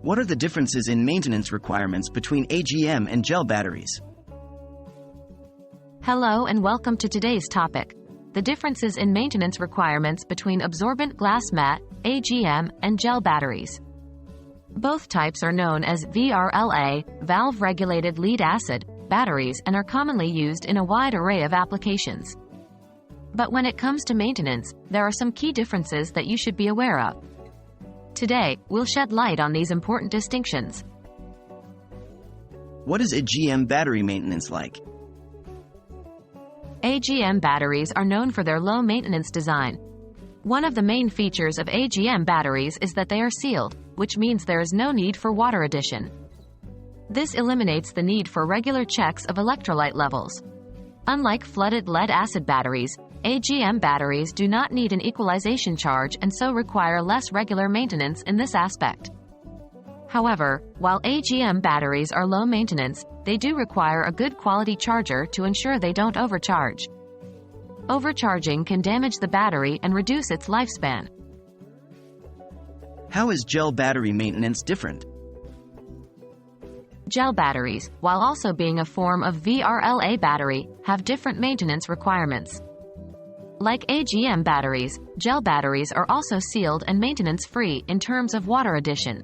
What are the differences in maintenance requirements between AGM and gel batteries? Hello and welcome to today's topic. The differences in maintenance requirements between absorbent glass mat, AGM, and gel batteries. Both types are known as VRLA, valve-regulated lead acid, batteries and are commonly used in a wide array of applications. But when it comes to maintenance, there are some key differences that you should be aware of. Today, we'll shed light on these important distinctions. What is AGM battery maintenance like? AGM batteries are known for their low maintenance design. One of the main features of AGM batteries is that they are sealed, which means there is no need for water addition. This eliminates the need for regular checks of electrolyte levels. Unlike flooded lead-acid batteries, AGM batteries do not need an equalization charge and so require less regular maintenance in this aspect. However, while AGM batteries are low maintenance, they do require a good quality charger to ensure they don't overcharge. Overcharging can damage the battery and reduce its lifespan. How is gel battery maintenance different? Gel batteries, while also being a form of VRLA battery, have different maintenance requirements. Like AGM batteries, gel batteries are also sealed and maintenance-free in terms of water addition.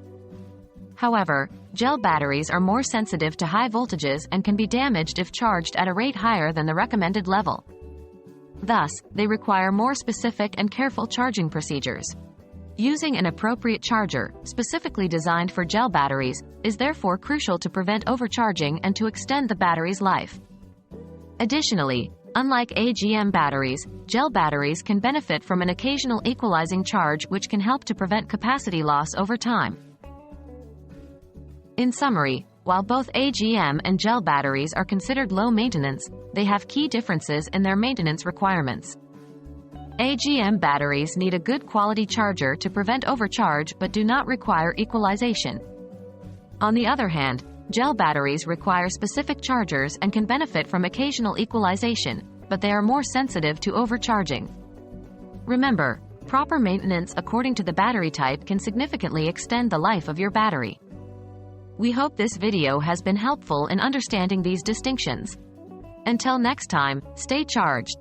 However, gel batteries are more sensitive to high voltages and can be damaged if charged at a rate higher than the recommended level. Thus, they require more specific and careful charging procedures. Using an appropriate charger, specifically designed for gel batteries, is therefore crucial to prevent overcharging and to extend the battery's life. Additionally, unlike AGM batteries, gel batteries can benefit from an occasional equalizing charge which can help to prevent capacity loss over time. In summary, while both AGM and gel batteries are considered low maintenance, they have key differences in their maintenance requirements. AGM batteries need a good quality charger to prevent overcharge but do not require equalization. On the other hand, gel batteries require specific chargers and can benefit from occasional equalization, but they are more sensitive to overcharging. Remember, proper maintenance according to the battery type can significantly extend the life of your battery. We hope this video has been helpful in understanding these distinctions. Until next time, stay charged.